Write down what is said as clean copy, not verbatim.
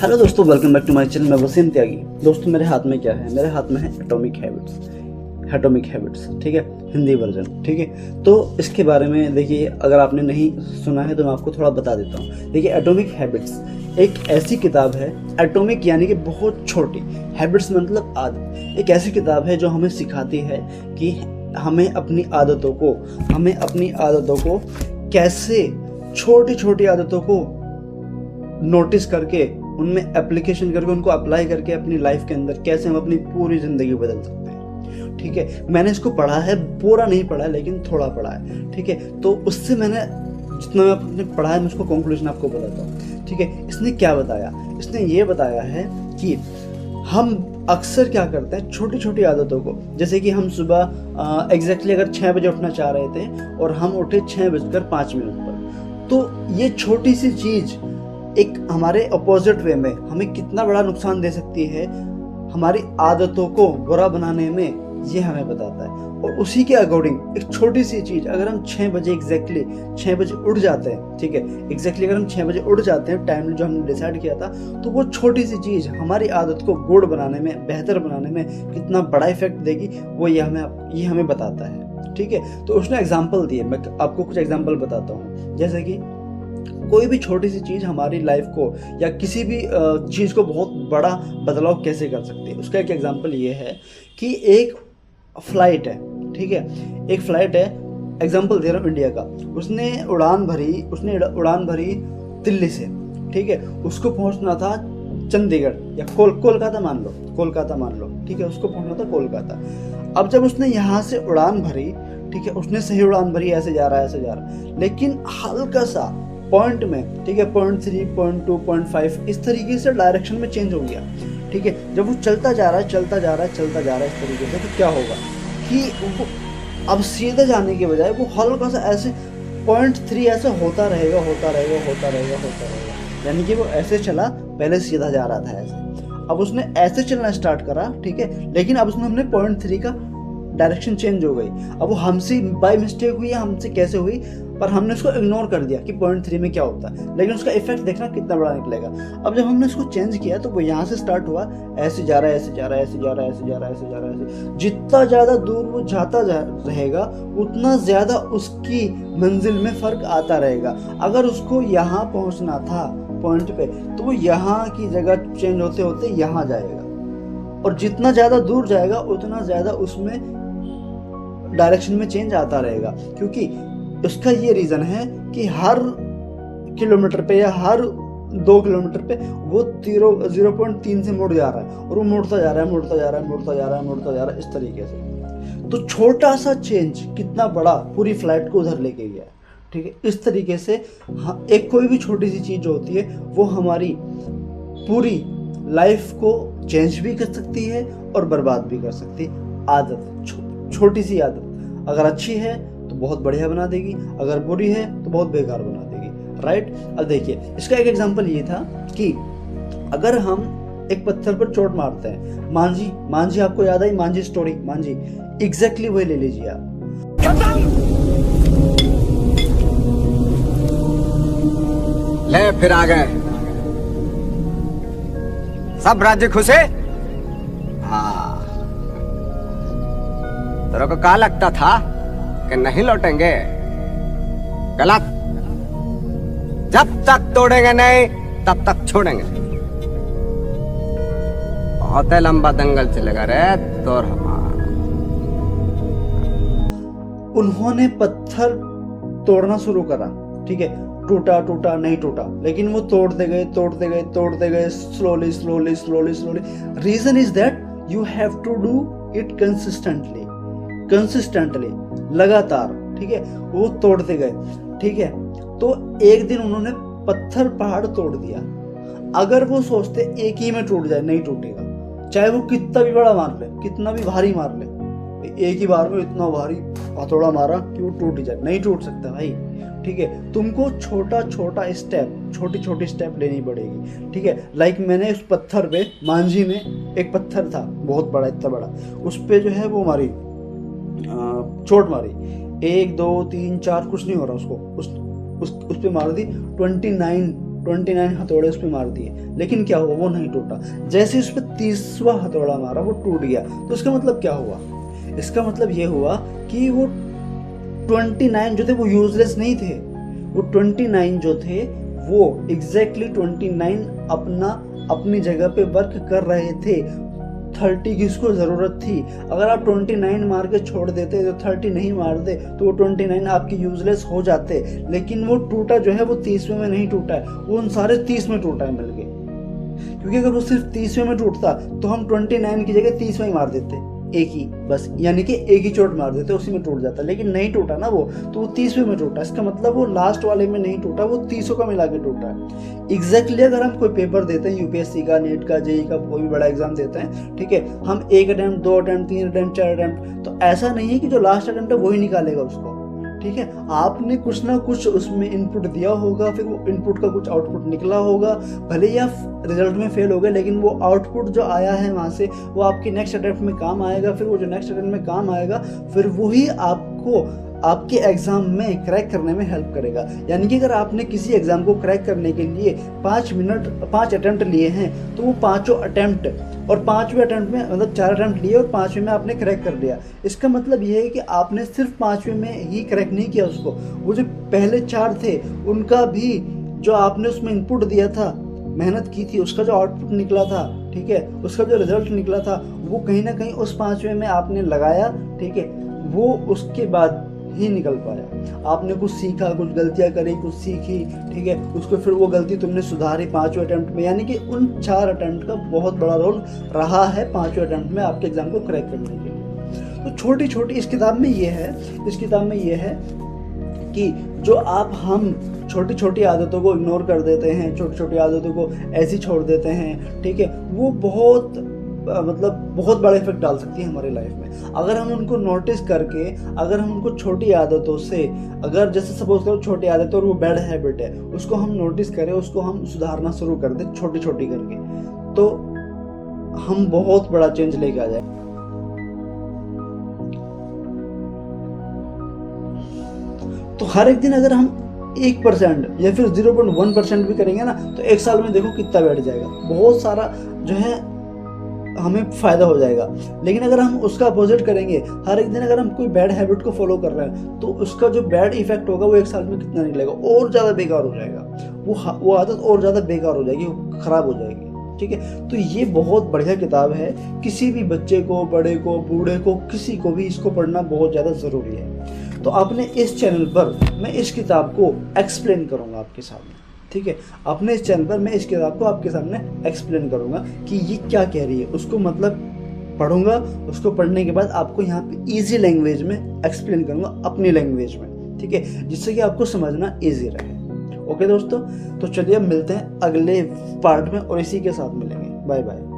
Hello दोस्तों, welcome back to my channel. मैं वसीम त्यागी। दोस्तों, मेरे हाथ में क्या है? मेरे हाथ में है एटॉमिक हैबिट्स, ठीक है, हिंदी वर्जन, ठीक है। तो इसके बारे में देखिए, अगर आपने नहीं सुना है तो मैं आपको थोड़ा बता देता हूँ। देखिए, एटॉमिक हैबिट्स एक ऐसी किताब है, एटॉमिक यानी कि बहुत छोटी, हैबिट्स मतलब आदत। एक ऐसी किताब है जो हमें सिखाती है कि हमें अपनी आदतों को कैसे, छोटी छोटी आदतों को नोटिस करके, उनमें एप्लीकेशन करके, उनको अप्लाई करके अपनी लाइफ के अंदर कैसे हम अपनी पूरी ज़िंदगी बदल सकते हैं, ठीक है। मैंने इसको पढ़ा है, पूरा नहीं पढ़ा है लेकिन थोड़ा पढ़ा है, ठीक है। तो उससे मैंने जितना मैं पढ़ा है, मैं उसको कंक्लूजन आपको बताता हूँ, ठीक है। इसने क्या बताया? इसने ये बताया है कि हम अक्सर क्या करते हैं, छोटी छोटी आदतों को, जैसे कि हम सुबह एग्जैक्टली अगर 6 बजे उठना चाह रहे थे और हम उठे 6:05 पर, तो ये छोटी सी चीज़ एक हमारे अपोजिट वे में हमें कितना बड़ा नुकसान दे सकती है, हमारी आदतों को बुरा बनाने में ये हमें बताता है। और उसी के अकॉर्डिंग एक छोटी सी चीज़, अगर हम 6 बजे एग्जैक्टली 6 बजे उठ जाते हैं, ठीक है, एग्जैक्टली अगर हम 6 बजे उठ जाते हैं, टाइम जो हमने डिसाइड किया था, तो वो छोटी सी चीज़ हमारी आदत को गुड बनाने में, बेहतर बनाने में कितना बड़ा इफेक्ट देगी, वो ये हमें बताता है, ठीक है। तो उसने एग्जाम्पल दिए, मैं आपको कुछ एग्जाम्पल बताता हूँ। जैसे कि कोई भी छोटी सी चीज़ हमारी लाइफ को या किसी भी चीज़ को बहुत बड़ा बदलाव कैसे कर सकती है। उसका एक एग्जांपल ये है कि एक फ्लाइट है, ठीक है, एक फ्लाइट है, एग्जांपल दे रहा हूँ इंडिया का। उसने उड़ान भरी दिल्ली से, ठीक है। उसको पहुंचना था चंडीगढ़ या कोलकाता मान लो, ठीक है, उसको पहुंचना था कोलकाता। अब जब उसने यहाँ से उड़ान भरी, ठीक है, उसने सही उड़ान भरी, ऐसे जा रहा है, लेकिन हल्का सा पॉइंट में, ठीक है, 0.3, 0.2, 0.5 इस तरीके से डायरेक्शन में चेंज हो गया, ठीक है। जब वो चलता जा रहा है इस तरीके से, तो क्या होगा कि वो अब सीधे जाने के बजाय वो हल्का सा ऐसे 0.3 ऐसे होता रहेगा, यानी कि वो ऐसे चला, पहले सीधा जा रहा था ऐसे, अब उसने ऐसे चलना स्टार्ट करा, ठीक है, लेकिन अब उसने हमने 0.3 का डायरेक्शन चेंज हो गई। अब वो हमसे बाय मिस्टेक हुई, हमसे कैसे हुई, पर हमने उसको इग्नोर कर दिया कि 0.3 में क्या होता है, लेकिन उसका इफेक्ट देखना कितना बड़ा निकलेगा। अब जब हमने उसको चेंज किया तो वो यहाँ से स्टार्ट हुआ, ऐसे जा रहा है, जितना ज़्यादा दूर वो जाता रहेगा, उतना ज़्यादा उसकी मंजिल में फ़र्क आता रहेगा। अगर उसको यहाँ पहुँचना था पॉइंट पे, तो वो यहाँ की जगह चेंज होते होते यहाँ जाएगा, और जितना ज़्यादा दूर जाएगा उतना ज़्यादा उसमें डायरेक्शन में चेंज आता रहेगा, क्योंकि उसका ये रीज़न है कि हर किलोमीटर पे या हर 2 किलोमीटर पे वो 0.3 से मुड़ जा रहा है, और वो मुड़ता जा रहा है इस तरीके से। तो छोटा सा चेंज कितना बड़ा पूरी फ्लाइट को उधर लेके गया, ठीक है। इस तरीके से एक कोई भी छोटी सी चीज़ जो होती है वो हमारी पूरी लाइफ को चेंज भी कर सकती है और बर्बाद भी कर सकती है। आदत, छोटी सी आदत अगर अच्छी है तो बहुत बढ़िया बना देगी, अगर बुरी है तो बहुत बेकार बना देगी, राइट। अब देखिए, इसका एक एग्जांपल ये था कि अगर हम एक पत्थर पर चोट मारते हैं, मांझी आपको याद आई मांझी स्टोरी, मांझी एग्जैक्टली वही ले लीजिए आप। ले फिर आ गए सब राज्य खुशे। हाँ, तेरे को क्या लगता था कि नहीं लौटेंगे? गलत। जब तक तोड़ेंगे नहीं तब तक छोड़ेंगे। बहुत लंबा दंगल चलेगा रे तोर हमारा। उन्होंने पत्थर तोड़ना शुरू करा, ठीक है, टूटा नहीं टूटा, लेकिन वो तोड़ते गए slowly. Reason is that you have to do it consistently, लगातार, ठीक है। वो तोड़ते गए, ठीक है। तो एक दिन उन्होंने पहाड़ तोड़ दिया। अगर वो सोचते एक ही में टूट जाए, नहीं टूटेगा, चाहे वो कितना भी बड़ा मार ले, कितना भी भारी मार ले, एक ही बार में इतना भारी हथौड़ा मारा कि वो टूट ही जाए, नहीं टूट सकता भाई, ठीक है। तुमको छोटी छोटी स्टेप लेनी पड़ेगी, ठीक है। लाइक मैंने उस पत्थर पे, मांझी में एक पत्थर था बहुत बड़ा, इतना बड़ा, उस पे जो है वो मारी, चोट मारी, 1 2 3 4 कुछ नहीं हो रहा उसको, उस पे मार दी 29 29 हथौड़े उस पर मार दिए, लेकिन क्या हुआ, वो नहीं टूटा। जैसे उस पर 30वां हथौड़ा मारा वो टूट गया। तो इसका मतलब क्या हुआ, इसका मतलब ये हुआ कि वो 29 जो थे वो यूजलेस नहीं थे। वो 29 जो थे वो एग्जैक्टली 29 अपनी जगह पे वर्क कर रहे थे। 30 की उसको ज़रूरत थी। अगर आप 29 मार के छोड़ देते तो 30 नहीं मारते तो वो 29 आपके यूजलेस हो जाते। लेकिन वो टूटा जो है वो 30वें में नहीं टूटा है, वो उन सारे 30 में टूटा है मिल के। क्योंकि अगर वो सिर्फ 30वें में टूटता तो हम 29 की जगह 30वें ही मार देते, एक ही बस, यानी कि एक ही चोट मार देते, उसी में टूट जाता। लेकिन नहीं टूटा ना वो, तो वो 30वें में टूटा। इसका मतलब वो लास्ट वाले में नहीं टूटा, वो 30 का मिला के टूटा है। एग्जैक्टली अगर हम कोई पेपर देते हैं यूपीएससी का, नीट का, जेई का, कोई भी बड़ा एग्जाम देते हैं, ठीक है, हम 1 अटेम्प्ट, 2 अटेम्प्ट, 3 अटेम्प्ट, 4 अटेम्प्ट, तो ऐसा नहीं है कि जो लास्ट अटेम्प्ट है वही निकालेगा उसको। ठीक है, आपने कुछ ना कुछ उसमें इनपुट दिया होगा, फिर वो इनपुट का कुछ आउटपुट निकला होगा। भले ही आप रिजल्ट में फेल हो गए, लेकिन वो आउटपुट जो आया है वहाँ से वो आपके नेक्स्ट अटेम्प्ट में काम आएगा। फिर वो जो नेक्स्ट अटेम्प्ट में काम आएगा, फिर वही आपको आपके एग्जाम में क्रैक करने में हेल्प करेगा। यानी कि अगर आपने किसी एग्जाम को क्रैक करने के लिए 5 अटेम्प्ट लिए हैं, तो वो 5 अटेम्प्ट और 5वें अटेम्प्ट में, मतलब 4 अटेम्प्ट लिए और 5वें में आपने क्रैक कर लिया। इसका मतलब ये है कि आपने सिर्फ 5वें में ही क्रैक नहीं किया उसको, वो जो पहले 4 थे उनका भी जो आपने उसमें इनपुट दिया था, मेहनत की थी, उसका जो आउटपुट निकला था, ठीक है, उसका जो रिजल्ट निकला था, वो कहीं ना कहीं उस 5वें में आपने लगाया। ठीक है, वो उसके बाद ही निकल पाया। आपने कुछ सीखा, कुछ गलतियां करी, कुछ सीखी, ठीक है, उसको फिर वो गलती तुमने सुधारी 5वें अटेम्प्ट में। यानी कि उन 4 अटेम्प्ट का बहुत बड़ा रोल रहा है 5वें अटेम्प्ट में आपके एग्जाम को क्रैक करने के लिए। तो छोटी छोटी इस किताब में ये है कि जो हम छोटी छोटी आदतों को इग्नोर कर देते हैं, छोटी छोटी आदतों को ऐसे छोड़ देते हैं, ठीक है, वो बहुत बड़ा इफेक्ट डाल सकती है हमारी लाइफ में। अगर हम उनको नोटिस करके, अगर हम उनको छोटी आदतों से, अगर जैसे सपोज करो छोटी आदत और वो बैड हैबिट है, उसको हम नोटिस करें, उसको हम सुधारना शुरू कर दें छोटी छोटी करके, तो हम बहुत बड़ा चेंज लेके आ जाए। तो हर एक दिन अगर हम 1% या फिर 0.1% भी करेंगे ना, तो 1 साल में देखो कितना बैठ जाएगा, बहुत सारा जो है हमें फायदा हो जाएगा। लेकिन अगर हम उसका अपोजिट करेंगे, हर एक दिन अगर हम कोई बैड हैबिट को फॉलो कर रहे हैं, तो उसका जो बैड इफेक्ट होगा वो 1 साल में कितना निकलेगा, और ज़्यादा बेकार हो जाएगा। वो आदत और ज़्यादा बेकार हो जाएगी, खराब हो जाएगी। ठीक है, तो ये बहुत बढ़िया किताब है। किसी भी बच्चे को, बड़े को, बूढ़े को, किसी को भी इसको पढ़ना बहुत ज़्यादा ज़रूरी है। तो आपने इस चैनल पर मैं इस किताब को एक्सप्लेन करूँगा आपके सामने। ठीक है, अपने इस चैनल पर मैं इस किताब को आपके सामने एक्सप्लेन करूँगा कि ये क्या कह रही है, उसको मतलब पढ़ूंगा। उसको पढ़ने के बाद आपको यहाँ पे इजी लैंग्वेज में एक्सप्लेन करूँगा, अपनी लैंग्वेज में। ठीक है, जिससे कि आपको समझना इजी रहे। ओके दोस्तों, तो चलिए अब मिलते हैं अगले पार्ट में और इसी के साथ मिलेंगे। Bye bye.